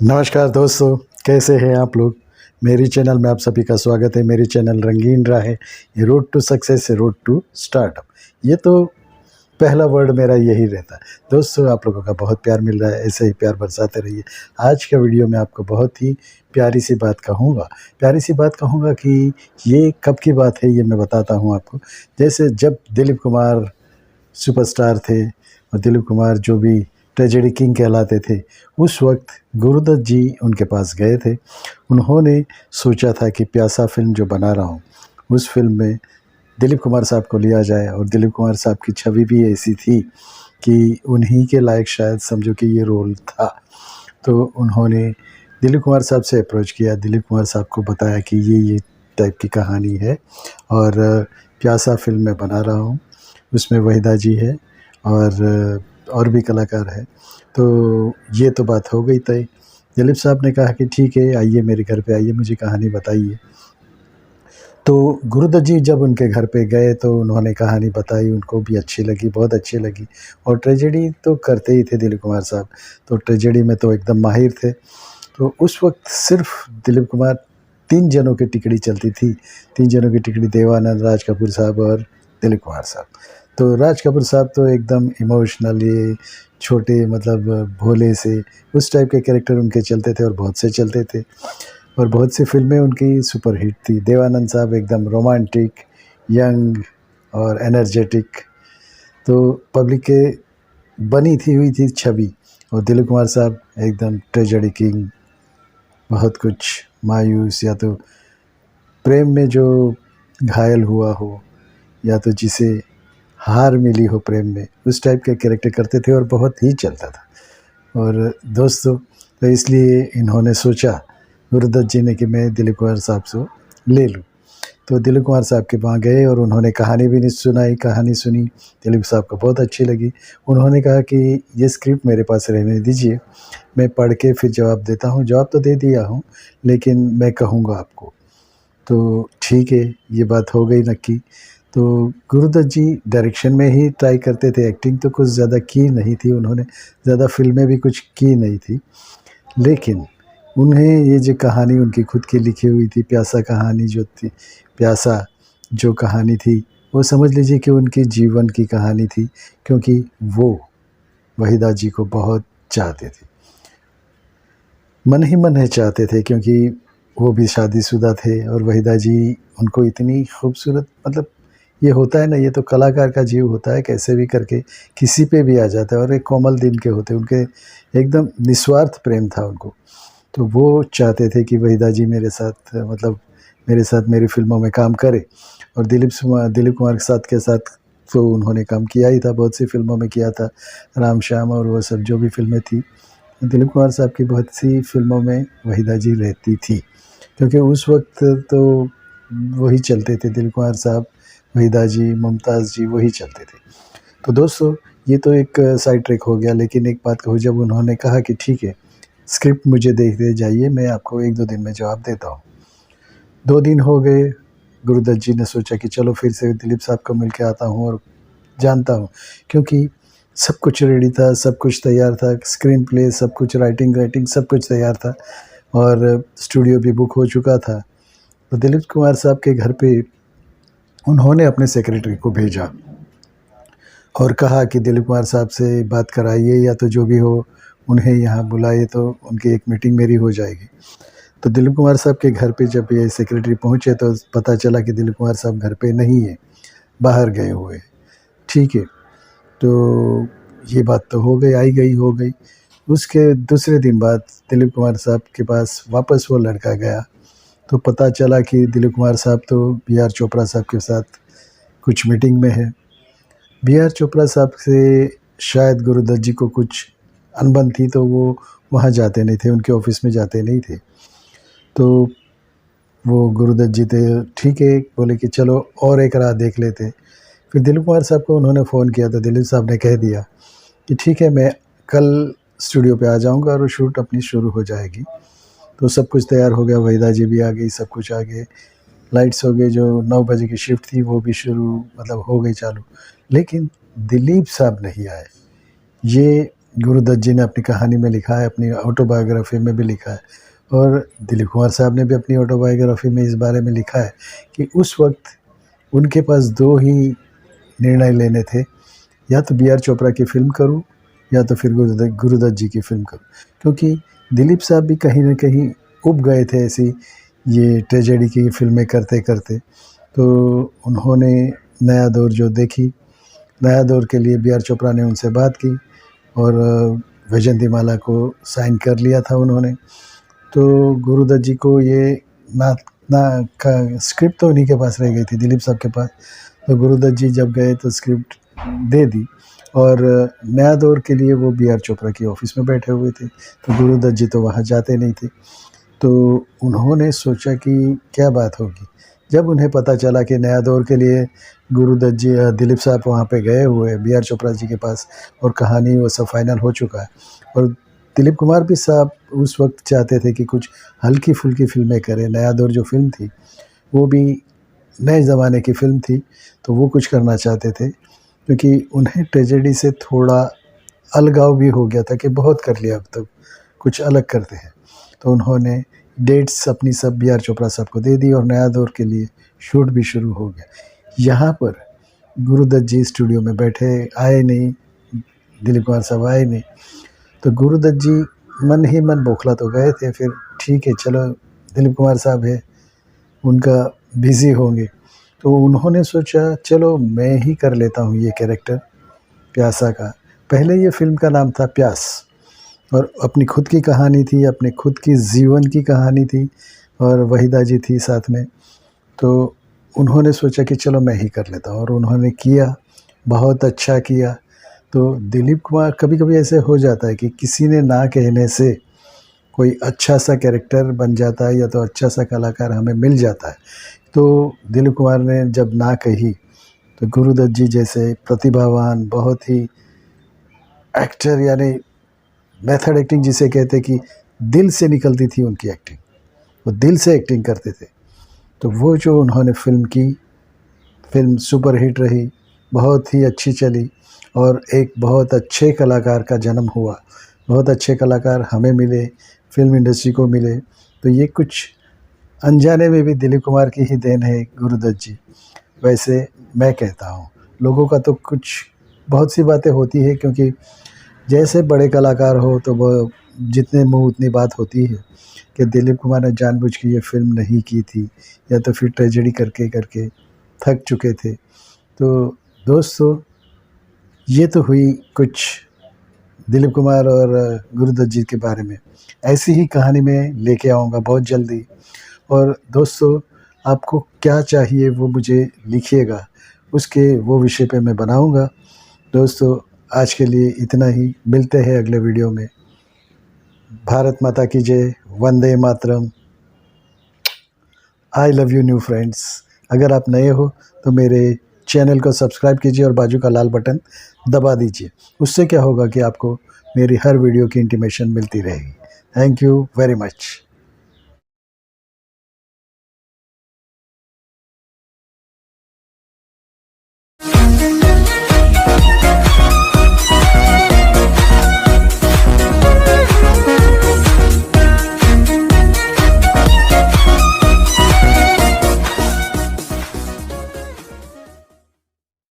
नमस्कार दोस्तों, कैसे हैं आप लोग। मेरी चैनल में आप सभी का स्वागत है। मेरी चैनल रंगीन राह है। ये रोड टू सक्सेस है, रोड टू स्टार्टअप। ये तो पहला वर्ड मेरा यही रहता है। दोस्तों, आप लोगों का बहुत प्यार मिल रहा है, ऐसे ही प्यार बरसाते रहिए। आज का वीडियो में आपको बहुत ही प्यारी सी बात कहूँगा कि ये कब की बात है ये मैं बताता हूँ आपको। जैसे जब दिलीप कुमार सुपरस्टार थे और दिलीप कुमार जो भी ट्रेजेडी किंग कहलाते थे, उस वक्त गुरुदत्त जी उनके पास गए थे। उन्होंने सोचा था कि प्यासा फ़िल्म जो बना रहा हूँ, उस फ़िल्म में दिलीप कुमार साहब को लिया जाए। और दिलीप कुमार साहब की छवि भी ऐसी थी कि उन्हीं के लायक शायद समझो कि ये रोल था। तो उन्होंने दिलीप कुमार साहब से अप्रोच किया। दिलीप कुमार साहब को बताया कि ये टाइप की कहानी है और प्यासा फ़िल्म मैं बना रहा हूँ। उसमें वहीदा जी है और भी कलाकार हैं। तो ये तो बात हो गई तय। दिलीप साहब ने कहा कि ठीक है, आइए मेरे घर पे आइए, मुझे कहानी बताइए। तो गुरुदत्त जी जब उनके घर पे गए तो उन्होंने कहानी बताई, उनको भी अच्छी लगी, बहुत अच्छी लगी। और ट्रेजेडी तो करते ही थे दिलीप कुमार साहब, तो ट्रेजेडी में तो एकदम माहिर थे। तो उस वक्त सिर्फ दिलीप कुमार 3 जनों की टिकड़ी चलती थी। 3 जनों की टिकड़ी देवानंद, राज कपूर साहब और दिलीप कुमार साहब। तो राज कपूर साहब तो एकदम इमोशनली छोटे मतलब भोले से उस टाइप के कैरेक्टर उनके चलते थे और बहुत से चलते थे और बहुत सी फिल्में उनकी सुपरहिट थी। देवानंद साहब एकदम रोमांटिक, यंग और एनर्जेटिक, तो पब्लिक के बनी थी हुई थी छवि। और दिलीप कुमार साहब एकदम ट्रेजेडी किंग, बहुत कुछ मायूस, या तो प्रेम में जो घायल हुआ हो या तो जिसे हार मिली हो प्रेम में, उस टाइप के कैरेक्टर करते थे और बहुत ही चलता था। और दोस्तों, तो इसलिए इन्होंने सोचा गुरुदत्त जी ने कि मैं दिलीप कुमार साहब से ले लूँ। तो दिलीप कुमार साहब के वहाँ गए और उन्होंने कहानी भी नहीं सुनाई। कहानी सुनी, दिलीप साहब को बहुत अच्छी लगी। उन्होंने कहा कि ये स्क्रिप्ट मेरे पास रहने दीजिए, मैं पढ़ के फिर जवाब देता हूँ। जवाब तो दे दिया हूँ, लेकिन मैं कहूँगा आपको। तो ठीक है, ये बात हो गई नक्की। तो गुरुदत्त जी डायरेक्शन में ही ट्राई करते थे, एक्टिंग तो कुछ ज़्यादा की नहीं थी उन्होंने, ज़्यादा फिल्में भी कुछ की नहीं थी। लेकिन उन्हें ये जो कहानी उनकी खुद की लिखी हुई थी, प्यासा कहानी जो थी, प्यासा जो कहानी थी, वो समझ लीजिए कि उनकी जीवन की कहानी थी, क्योंकि वो वहीदा जी को बहुत चाहते थे, मन ही मन है चाहते थे, क्योंकि वो भी शादीशुदा थे और वहीदा जी उनको इतनी खूबसूरत, मतलब ये होता है ना, ये तो कलाकार का जीव होता है, कैसे भी करके किसी पे भी आ जाता है। और एक कोमल दिल के होते, उनके एकदम निस्वार्थ प्रेम था उनको। तो वो चाहते थे कि वहीदा जी मेरे साथ, मतलब मेरे साथ मेरी फ़िल्मों में काम करे। और दिलीप कुमार के साथ तो उन्होंने काम किया ही था, बहुत सी फ़िल्मों में किया था, राम श्याम और वो सब जो भी फ़िल्में थी। दिलीप कुमार साहब की बहुत सी फ़िल्मों में वहीदा जी रहती थी, क्योंकि उस वक्त तो वही चलते थे, दिलीप कुमार साहब, वहीदा जी, मुमताज़ जी, वही चलते थे। तो दोस्तों, ये तो एक साइड ट्रैक हो गया, लेकिन एक बात कहूँ, जब उन्होंने कहा कि ठीक है, स्क्रिप्ट मुझे देखते जाइए, मैं आपको 1-2 दिन में जवाब देता हूँ। 2 दिन हो गए, गुरुदत्त जी ने सोचा कि चलो फिर से दिलीप साहब को मिल के आता हूँ और जानता हूँ, क्योंकि सब कुछ रेडी था, सब कुछ तैयार था, स्क्रीन प्ले, सब कुछ, राइटिंग सब कुछ तैयार था और स्टूडियो भी बुक हो चुका था। तो दिलीप कुमार साहब के घर पे उन्होंने अपने सेक्रेटरी को भेजा और कहा कि दिलीप कुमार साहब से बात कराइए, या तो जो भी हो उन्हें यहाँ बुलाइए, तो उनकी एक मीटिंग मेरी हो जाएगी। तो दिलीप कुमार साहब के घर पे जब ये सेक्रेटरी पहुँचे तो पता चला कि दिलीप कुमार साहब घर पे नहीं है, बाहर गए हुए। ठीक है, तो ये बात तो हो गई, आई गई हो गई। उसके दूसरे दिन बाद दिलीप कुमार साहब के पास वापस वो लड़का गया, तो पता चला कि दिलीप कुमार साहब तो बी आर चोपड़ा साहब के साथ कुछ मीटिंग में है। बी आर चोपड़ा साहब से शायद गुरुदत्त जी को कुछ अनबन थी, तो वो वहाँ जाते नहीं थे, उनके ऑफिस में जाते नहीं थे। तो वो गुरुदत्त जी थे, ठीक है, बोले कि चलो और एक राह देख लेते। फिर दिलीप कुमार साहब को उन्होंने फ़ोन किया, तो दिलीप साहब ने कह दिया कि ठीक है, मैं कल स्टूडियो पे आ जाऊँगा और शूट अपनी शुरू हो जाएगी। तो सब कुछ तैयार हो गया, वहीदा जी भी आ गई, सब कुछ आ गए, लाइट्स हो गई, जो 9 बजे की शिफ्ट थी वो भी शुरू, मतलब हो गई चालू। लेकिन दिलीप साहब नहीं आए। ये गुरुदत्त जी ने अपनी कहानी में लिखा है, अपनी ऑटोबायोग्राफी में भी लिखा है, और दिलीप कुमार साहब ने भी अपनी ऑटोबायोग्राफी में इस बारे में लिखा है कि उस वक्त उनके पास दो ही निर्णय लेने थे, या तो बी आर चोपड़ा की फ़िल्म करूं या तो फिर गुरुदत्त जी की फ़िल्म करूं, क्योंकि दिलीप साहब भी कहीं ना कहीं उब गए थे ऐसी ये ट्रेजेडी की फ़िल्में करते करते। तो उन्होंने नया दौर जो देखी, नया दौर के लिए बी आर चोपड़ा ने उनसे बात की और वैजयंतीमाला को साइन कर लिया था उन्होंने। तो गुरुदत्त जी को ये ना ना का स्क्रिप्ट तो उन्हीं के पास रह गई थी, दिलीप साहब के पास। तो गुरुदत्त जी जब गए तो स्क्रिप्ट दे दी, और नया दौर के लिए वो बी आर चोपड़ा की ऑफिस में बैठे हुए थे। तो गुरुदत्त जी तो वहाँ जाते नहीं थे। तो उन्होंने सोचा कि क्या बात होगी। जब उन्हें पता चला कि नया दौर के लिए गुरुदत्त जी दिलीप साहब वहाँ पे गए हुए बी आर चोपड़ा जी के पास, और कहानी वो सब फाइनल हो चुका है, और दिलीप कुमार भी साहब उस वक्त चाहते थे कि कुछ हल्की फुल्की फ़िल्में करें। नया दौर जो फ़िल्म थी वो भी नए ज़माने की फ़िल्म थी, तो वो कुछ करना चाहते थे, क्योंकि उन्हें ट्रेजेडी से थोड़ा अलगाव भी हो गया था कि बहुत कर लिया, अब तो कुछ अलग करते हैं। तो उन्होंने डेट्स अपनी सब बी आर चोपड़ा साहब को दे दी और नया दौर के लिए शूट भी शुरू हो गया। यहाँ पर गुरुदत्त जी स्टूडियो में बैठे, आए नहीं, दिलीप कुमार साहब आए नहीं। तो गुरुदत्त जी मन ही मन बौखला तो गए थे। फिर ठीक है, चलो दिलीप कुमार साहब है, उनका बिज़ी होंगे, तो उन्होंने सोचा चलो मैं ही कर लेता हूँ ये कैरेक्टर प्यासा का। पहले ये फ़िल्म का नाम था प्यास, और अपनी खुद की कहानी थी, अपने खुद की जीवन की कहानी थी, और वहीदा जी थी साथ में। तो उन्होंने सोचा कि चलो मैं ही कर लेता हूँ, और उन्होंने किया, बहुत अच्छा किया। तो दिलीप कुमार, कभी कभी ऐसे हो जाता है कि किसी ने ना कहने से कोई अच्छा सा कैरेक्टर बन जाता है, या तो अच्छा सा कलाकार हमें मिल जाता है। तो दिलीप कुमार ने जब ना कही, तो गुरुदत्त जी जैसे प्रतिभावान, बहुत ही एक्टर, यानी मेथड एक्टिंग जिसे कहते हैं कि दिल से निकलती थी उनकी एक्टिंग, वो दिल से एक्टिंग करते थे। तो वो जो उन्होंने फ़िल्म की, फ़िल्म सुपरहिट रही, बहुत ही अच्छी चली, और एक बहुत अच्छे कलाकार का जन्म हुआ। बहुत अच्छे कलाकार हमें मिले, फ़िल्म इंडस्ट्री को मिले। तो ये कुछ अनजाने में भी दिलीप कुमार की ही देन है, गुरुदत्त जी। वैसे मैं कहता हूँ, लोगों का तो कुछ बहुत सी बातें होती है, क्योंकि जैसे बड़े कलाकार हो तो वो जितने मुँह उतनी बात होती है, कि दिलीप कुमार ने जानबूझ के ये फ़िल्म नहीं की थी, या तो फिर ट्रेजेडी करके करके थक चुके थे। तो दोस्तों, ये तो हुई कुछ दिलीप कुमार और गुरुदत्त जी के बारे में। ऐसी ही कहानी मैं लेके आऊँगा बहुत जल्दी। और दोस्तों, आपको क्या चाहिए वो मुझे लिखिएगा, उसके वो विषय पे मैं बनाऊँगा। दोस्तों, आज के लिए इतना ही, मिलते हैं अगले वीडियो में। भारत माता की जय, वंदे मातरम। I love you new friends. अगर आप नए हो तो मेरे चैनल को सब्सक्राइब कीजिए और बाजू का लाल बटन दबा दीजिए। उससे क्या होगा कि आपको मेरी हर वीडियो की इंटीमेशन मिलती रहेगी। Thank you very much.